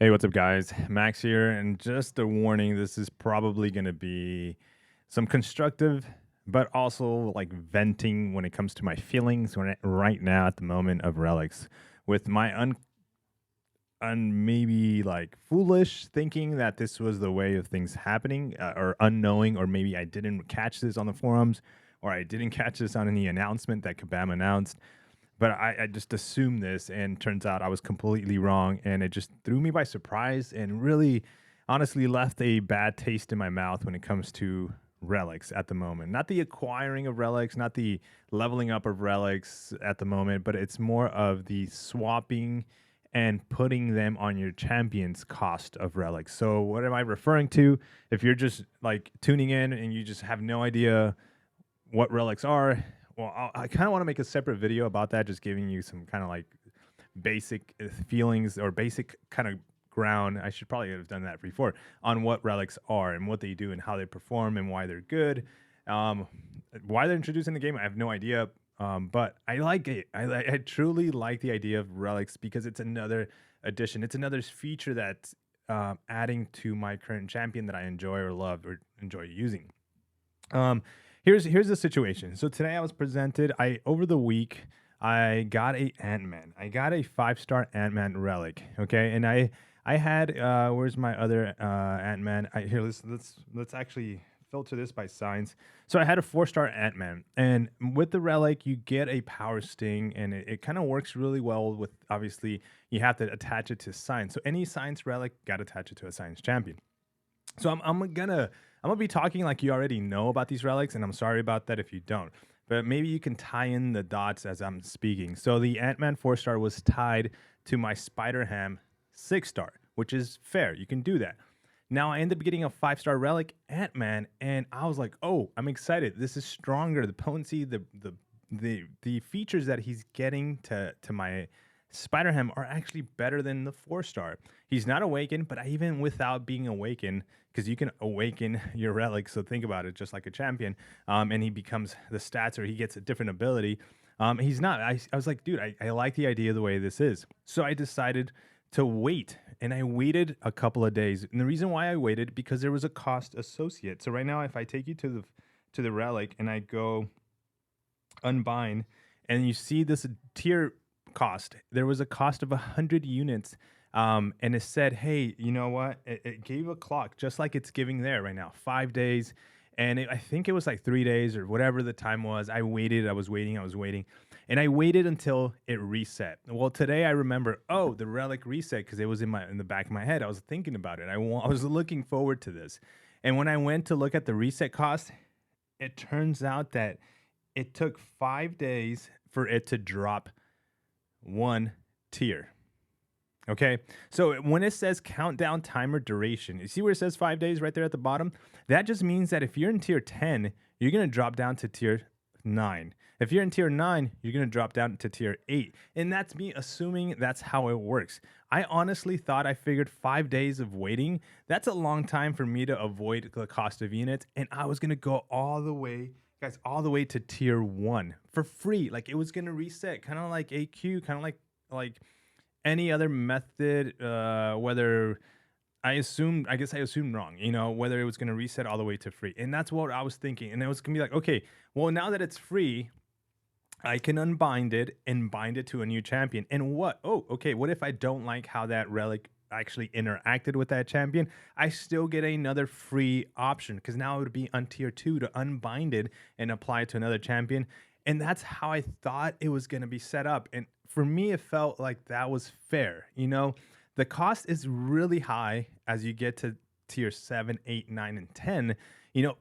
Hey, what's up, guys? Max here, and just a warning, this is probably going to be some constructive, but also like venting when it comes to my feelings right now at the moment of Relics. With my maybe like foolish thinking that this was the way of things happening, or unknowing, or maybe I didn't catch this on the forums, or I didn't catch this on any announcement that Kabam announced. But I just assumed this, and turns out I was completely wrong, and it just threw me by surprise and really, honestly, left a bad taste in my mouth when it comes to relics at the moment. Not the acquiring of relics, not the leveling up of relics at the moment, but it's more of the swapping and putting them on your champion's cost of relics. So what am I referring to? If you're just like tuning in and you just have no idea what relics are, well, I kind of want to make a separate video about that, just giving you some kind of like basic feelings or basic kind of ground. I should probably have done that before on what relics are and what they do and how they perform and why they're good. Um, why they're introduced in the game, I have no idea. But I like it. I truly like the idea of relics because it's another addition. It's another feature that's adding to my current champion that I enjoy or love or enjoy using. Um, here's the situation. So today I was presented. I over the week I got a Ant-Man. I got a 5-star Ant-Man relic. Okay, and I had where's my other Ant-Man? Here, let's actually filter this by signs. So I had a 4-star Ant-Man, and with the relic you get a power sting, and it kind of works really well with, obviously you have to attach it to science. So any science relic got attach it to a science champion. So I'm gonna be talking like you already know about these relics, and I'm sorry about that if you don't. But maybe you can tie in the dots as I'm speaking. So the Ant-Man 4-star was tied to my Spider-Ham 6-star, which is fair. You can do that. Now I ended up getting a 5-star relic Ant-Man, and I was like, oh, I'm excited. This is stronger. The potency, the features that he's getting to my Spider-Ham are actually better than the 4-star. He's not awakened, but even without being awakened, because you can awaken your relic. So think about it, just like a champion, and he becomes the stats, or he gets a different ability. He's not. I was like, dude, I like the idea of the way this is. So I decided to wait, and I waited a couple of days. And the reason why I waited, because there was a cost associate. So right now, if I take you to the relic and I go unbind, and you see this tier cost, there was a cost of 100 units, and it said, hey, you know what, it gave a clock just like it's giving there right now, 5 days. And I think it was like 3 days or whatever the time was. I waited, I was waiting, and I waited until it reset. Well, today I remember, oh, the relic reset, because it was in the back of my head. I was thinking about it. I was looking forward to this, and when I went to look at the reset cost, it turns out that it took 5 days for it to drop one tier. Okay. So when it says countdown timer duration, you see where it says 5 days right there at the bottom? That just means that if you're in tier 10, you're going to drop down to tier 9. If you're in tier 9, you're going to drop down to tier 8. And that's me assuming that's how it works. I honestly thought, I figured 5 days of waiting, that's a long time for me to avoid the cost of units. And I was going to go all the way, guys, all the way to tier 1 for free. Like, it was going to reset, kind of like AQ, kind of like any other method, whether I guess I assumed wrong, whether it was going to reset all the way to free. And that's what I was thinking. And it was going to be like, okay, well, now that it's free, I can unbind it and bind it to a new champion. And what? Oh, okay. What if I don't like how that relic actually interacted with that champion? I still get another free option, because now it would be on tier 2 to unbind it and apply it to another champion. And that's how I thought it was going to be set up. And for me, it felt like that was fair. The cost is really high as you get to tier 7, 8, 9, and 10.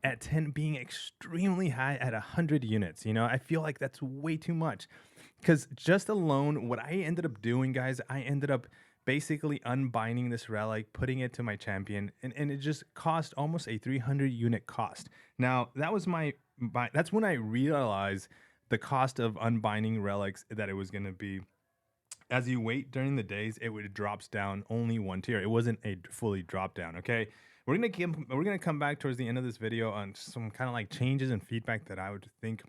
At 10 being extremely high at 100 units. I feel like that's way too much, because just alone, what I ended up doing, guys, I ended up basically unbinding this relic, putting it to my champion, and it just cost almost a 300 unit cost. Now, that's when I realized the cost of unbinding relics, that it was going to be, as you wait during the days, it drops down only one tier. It wasn't a fully drop down. Okay, we're gonna come back towards the end of this video on some kind of like changes and feedback that I would think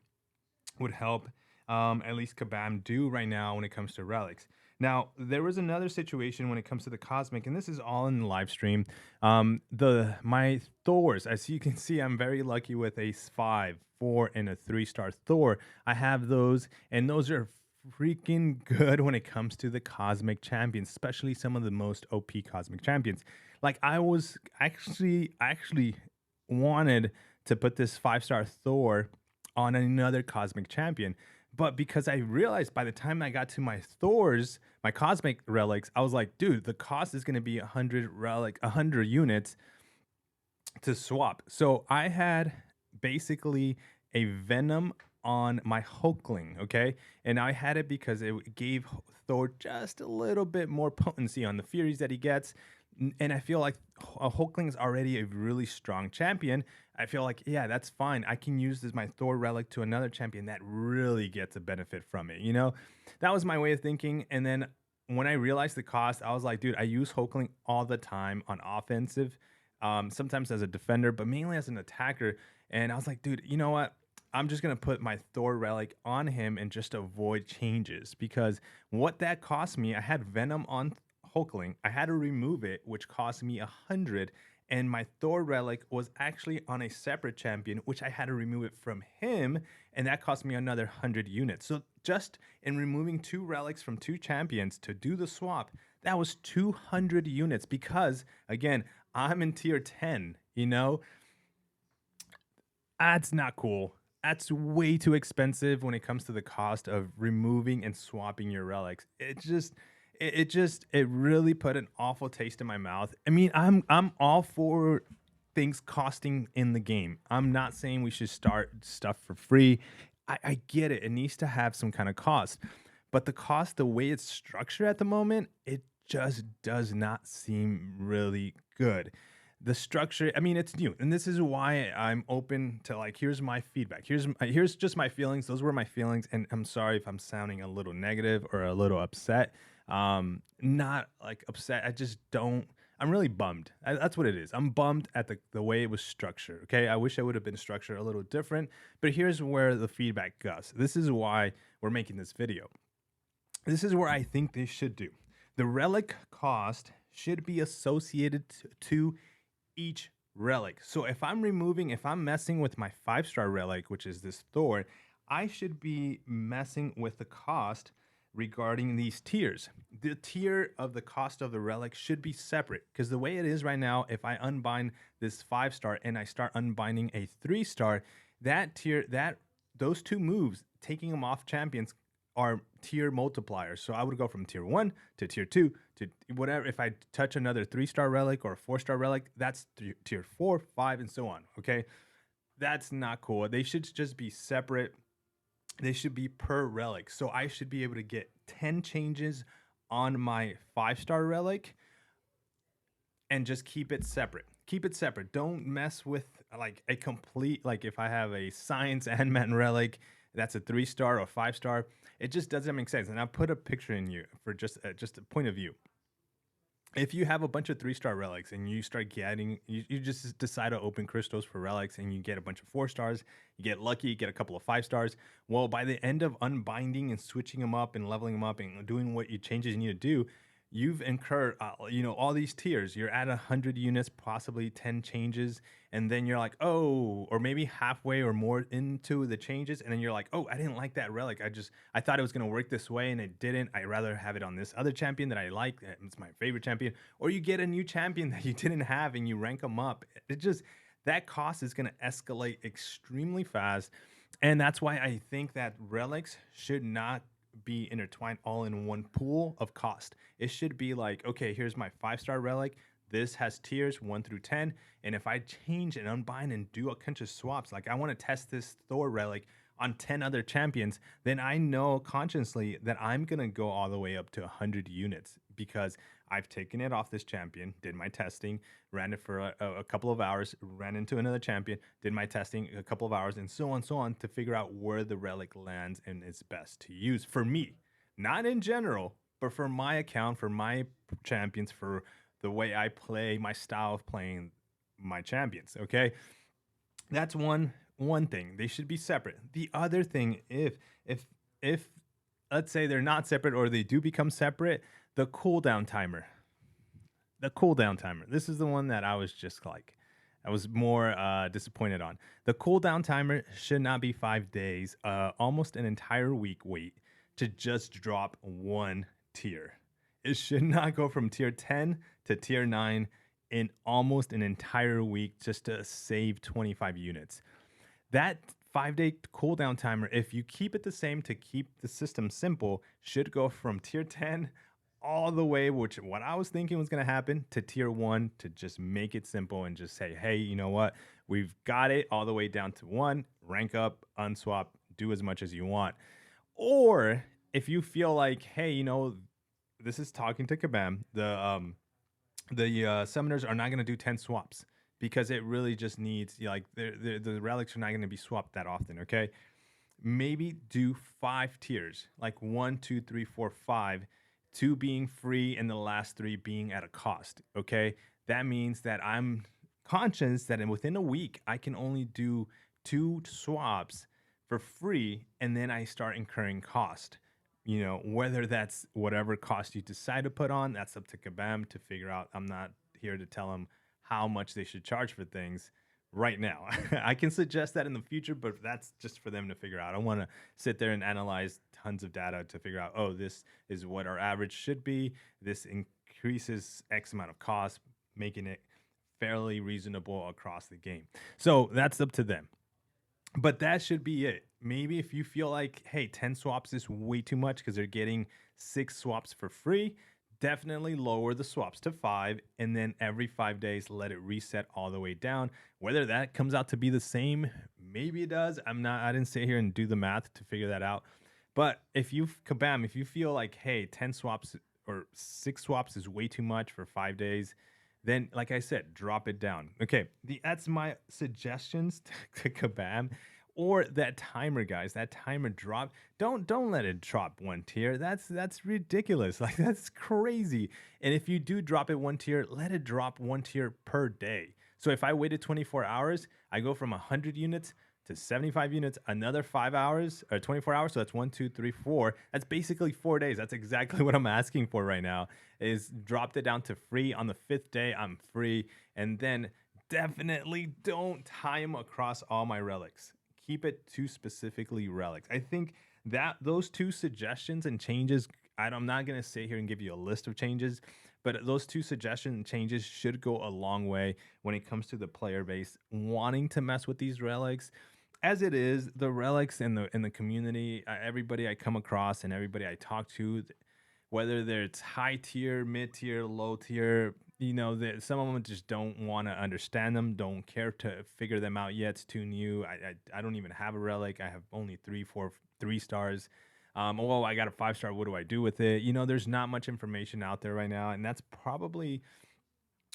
would help, at least Kabam do right now when it comes to relics. Now, there was another situation when it comes to the cosmic, and this is all in the live stream. The my Thors, as you can see, I'm very lucky with a 5, 4, and a 3-star Thor. I have those, and those are freaking good when it comes to the cosmic champions, especially some of the most OP cosmic champions. Like I was actually wanted to put this 5-star Thor on another cosmic champion. But because I realized by the time I got to my Thors, my cosmic relics, I was like, dude, the cost is going to be 100 units to swap. So I had basically a Venom on my Hulkling, okay? And I had it because it gave Thor just a little bit more potency on the Furies that he gets. And I feel like a Hulkling is already a really strong champion. I feel like, yeah, that's fine. I can use this my Thor relic to another champion that really gets a benefit from it. You know, that was my way of thinking. And then when I realized the cost, I was like, dude, I use Hulkling all the time on offensive, sometimes as a defender, but mainly as an attacker. And I was like, dude, you know what? I'm just gonna put my Thor relic on him and just avoid changes because what that cost me, I had Venom on Hulkling. I had to remove it, which cost me 100, and my Thor relic was actually on a separate champion, which I had to remove it from him, and that cost me another 100 units. So just in removing two relics from two champions to do the swap, that was 200 units because again, I'm in tier 10, you know? That's not cool. That's way too expensive when it comes to the cost of removing and swapping your relics. It really put an awful taste in my mouth. I mean, I'm all for things costing in the game. I'm not saying we should start stuff for free. I get it. It needs to have some kind of cost. But the cost, the way it's structured at the moment, it just does not seem really good. The structure, I mean, it's new, and this is why I'm open to like, here's my feedback. Here's just my feelings. Those were my feelings, and I'm sorry if I'm sounding a little negative or a little upset. Not like upset. I just don't. I'm really bummed. That's what it is. I'm bummed at the way it was structured. Okay, I wish I would have been structured a little different. But here's where the feedback goes. This is why we're making this video. This is where I think they should do. The relic cost should be associated to each relic. So if I'm messing with my 5-star relic, which is this Thor, I should be messing with the cost regarding these tiers. The tier of the cost of the relic should be separate because the way it is right now, if I unbind this 5-star and I start unbinding a 3-star, that tier, that those two moves, taking them off champions, are tier multipliers. So I would go from tier 1 to tier 2 to whatever. If I touch another 3-star relic or a 4-star relic, that's tier 4, 5, and so on. Okay. That's not cool. They should just be separate. They should be per relic. So I should be able to get 10 changes on my 5-star relic and just keep it separate. Keep it separate. Don't mess with like a complete, like if I have a science Ant-Man relic, that's a 3-star or 5-star. It just doesn't make sense. And I'll put a picture in you for just a point of view. If you have a bunch of 3-star relics and you start getting, you just decide to open crystals for relics and you get a bunch of 4-stars, you get lucky, you get a couple of 5-stars. Well, by the end of unbinding and switching them up and leveling them up and doing what you changes you need to do, you've incurred, all these tiers. You're at 100 units, possibly 10 changes, and then you're like, oh, or maybe halfway or more into the changes, and then you're like, oh, I didn't like that relic. I thought it was gonna work this way, and it didn't. I rather have it on this other champion that I like. It's my favorite champion. Or you get a new champion that you didn't have, and you rank them up. That cost is gonna escalate extremely fast, and that's why I think that relics should not be intertwined all in one pool of cost. It should be like, okay, here's my 5-star relic. This has tiers 1 through 10. And if I change and unbind and do a bunch of swaps, like I want to test this Thor relic on 10 other champions, then I know consciously that I'm going to go all the way up to 100 units because I've taken it off this champion, did my testing, ran it for a couple of hours, ran into another champion, did my testing a couple of hours, and so on to figure out where the relic lands and is best to use for me. Not in general, but for my account, for my champions, for the way I play, my style of playing my champions. Okay, that's one thing. They should be separate. The other thing, if let's say they're not separate or they do become separate, the cooldown timer. The cooldown timer. This is the one that I was just like, I was more disappointed on. The cooldown timer should not be 5 days, almost an entire week wait to just drop one tier. It should not go from tier 10 to tier 9 in almost an entire week just to save 25 units. That 5 day cooldown timer, if you keep it the same to keep the system simple, should go from tier 10 all the way, which what I was thinking was going to happen, to tier 1 to just make it simple and just say, hey, you know what? We've got it all the way down to 1, rank up, unswap, do as much as you want. Or if you feel like, hey, you know, this is talking to Kabam, the summoners are not going to do 10 swaps because it really just needs, like, the relics are not going to be swapped that often, okay? Maybe do 5 tiers, like 1, 2, 3, 4, 5, 2 being free and the last 3 being at a cost, okay? That means that I'm conscious that within a week, I can only do 2 swaps for free, and then I start incurring cost. You know, whether that's whatever cost you decide to put on, that's up to Kabam to figure out. I'm not here to tell them how much they should charge for things right now. I can suggest that in the future, but that's just for them to figure out. I don't want to sit there and analyze tons of data to figure out, oh, this is what our average should be. This increases X amount of cost, making it fairly reasonable across the game. So that's up to them. But that should be it. Maybe if you feel like, hey, 10 swaps is way too much because they're getting 6 swaps for free, definitely lower the swaps to 5, and then every 5 days let it reset all the way down. Whether that comes out to be the same, maybe it does. I didn't sit here and do the math to figure that out. But if you feel like, hey, 10 swaps or 6 swaps is way too much for 5 days, then, like I said, drop it down. Okay, that's my suggestions to Kabam. Or that timer, guys. That timer drop. Don't let it drop 1 tier. That's ridiculous. Like, that's crazy. And if you do drop it 1 tier, let it drop 1 tier per day. So if I waited 24 hours, I go from 100 units to 75 units, another 5 hours or 24 hours. So that's 1, 2, 3, 4. That's basically 4 days. That's exactly what I'm asking for right now, is dropped it down to free. On the 5th day, I'm free. And then definitely don't time across all my relics. Keep it to specifically relics. I think that those 2 suggestions and changes, I'm not going to sit here and give you a list of changes, but those 2 suggestions and changes should go a long way when it comes to the player base wanting to mess with these relics. As it is, the relics in the community, everybody I come across and everybody I talk to, whether it's high tier, mid tier, low tier, you know, some of them just don't want to understand them, don't care to figure them out yet. It's too new. I don't even have a relic. I have only 3 stars. Well, I got a 5-star. What do I do with it? You know, there's not much information out there right now, and that's probably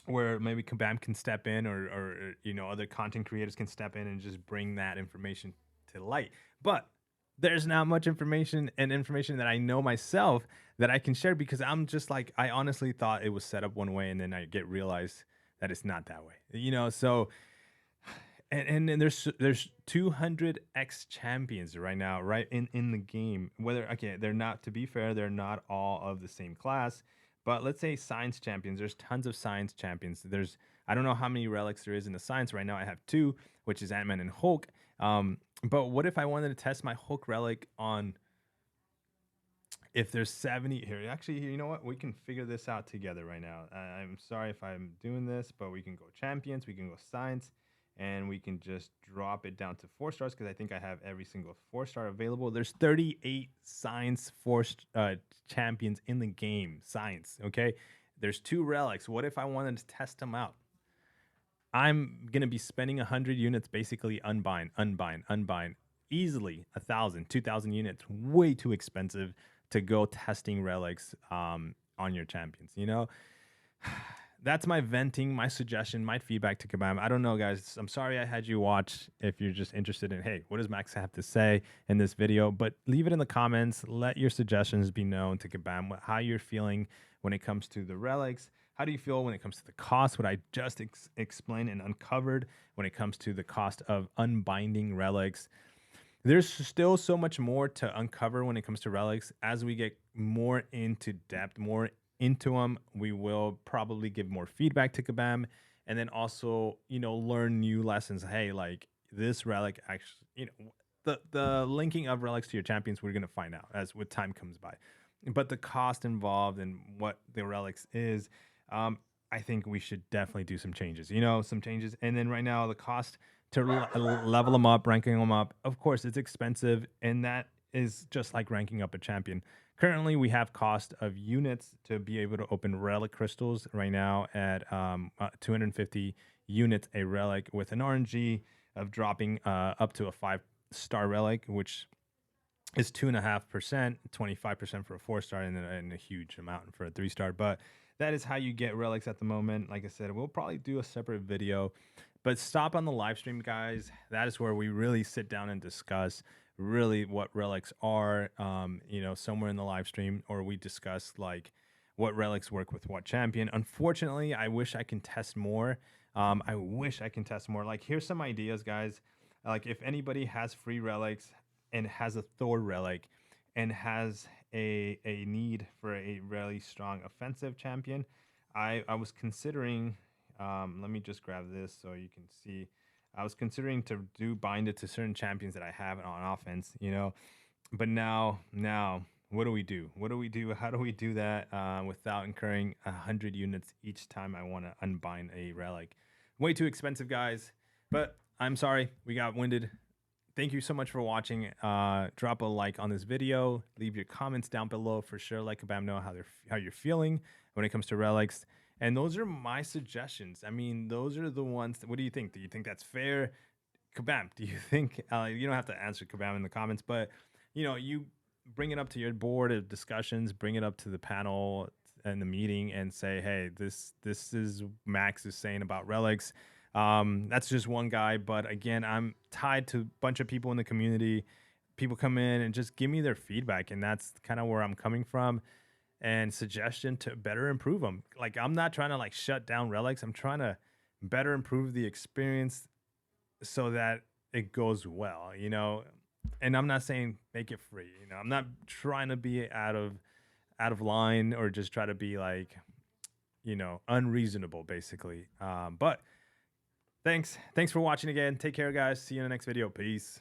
where maybe Kabam can step in, or you know, other content creators can step in and just bring that information to light. But there's not much information that I know myself that I can share, because I'm just like, I honestly thought it was set up one way, and then I realized that it's not that way. You know, so and there's 200x champions right now, right in the game. Whether, okay, they're not, to be fair, they're not all of the same class. But let's say science champions. There's tons of science champions. I don't know how many relics there is in the science right now. I have 2, which is Ant-Man and Hulk. But what if I wanted to test my Hulk relic on, if there's 70 here? Actually, you know what? We can figure this out together right now. I'm sorry if I'm doing this, but we can go champions, we can go science, and we can just drop it down to 4 stars, because I think I have every single 4-star available. There's 38 science champions in the game. Science, okay? There's 2 relics. What if I wanted to test them out? I'm going to be spending 100 units basically unbind. Easily 1,000, 2,000 units. Way too expensive to go testing relics on your champions, you know? That's my venting, my suggestion, my feedback to Kabam. I don't know, guys. I'm sorry I had you watch if you're just interested in, hey, what does Max have to say in this video? But leave it in the comments. Let your suggestions be known to Kabam, how you're feeling when it comes to the relics. How do you feel when it comes to the cost, what I just explained and uncovered when it comes to the cost of unbinding relics? There's still so much more to uncover when it comes to relics. As we get more into depth, more into them, we will probably give more feedback to Kabam, and then also, learn new lessons. Hey, like this relic actually, the linking of relics to your champions, we're gonna find out as with time comes by. But the cost involved and what the relics is, um, I think we should definitely do some changes. Some changes, and then right now the cost to level them up, ranking them up. Of course, it's expensive, and that is just like ranking up a champion. Currently, we have cost of units to be able to open relic crystals right now at 250 units a relic with an RNG of dropping up to a 5-star relic, which is 2.5%, 25% for a 4-star, and a huge amount for a 3-star. But that is how you get relics at the moment. Like I said, we'll probably do a separate video, but stop on the live stream, guys. That is where we really sit down and discuss really what relics are, somewhere in the live stream, or we discuss like what relics work with what champion. Unfortunately, I wish I can test more. I wish I can test more. Like, here's some ideas, guys. Like, if anybody has free relics and has a Thor relic and has a need for a really strong offensive champion, I was considering. Let me just grab this so you can see. I was considering to do bind it to certain champions that I have on offense, But now, what do we do? What do we do? How do we do that without incurring 100 units each time I want to unbind a relic? Way too expensive, guys. But I'm sorry, we got winded. Thank you so much for watching. Drop a like on this video. Leave your comments down below for sure. Let Kabam know how you're feeling when it comes to relics. And those are my suggestions. I mean, those are the ones. What do you think? Do you think that's fair? Kabam, do you think, you don't have to answer Kabam in the comments, but, you bring it up to your board of discussions, bring it up to the panel and the meeting and say, hey, this is Max is saying about relics. That's just one guy. But again, I'm tied to a bunch of people in the community. People come in and just give me their feedback. And that's kind of where I'm coming from, and suggestion to better improve them. Like, I'm not trying to like shut down relics. I'm trying to better improve the experience so that it goes well, and I'm not saying make it free. I'm not trying to be out of line or just try to be like, unreasonable basically. But thanks for watching again. Take care, guys. See you in the next video. Peace.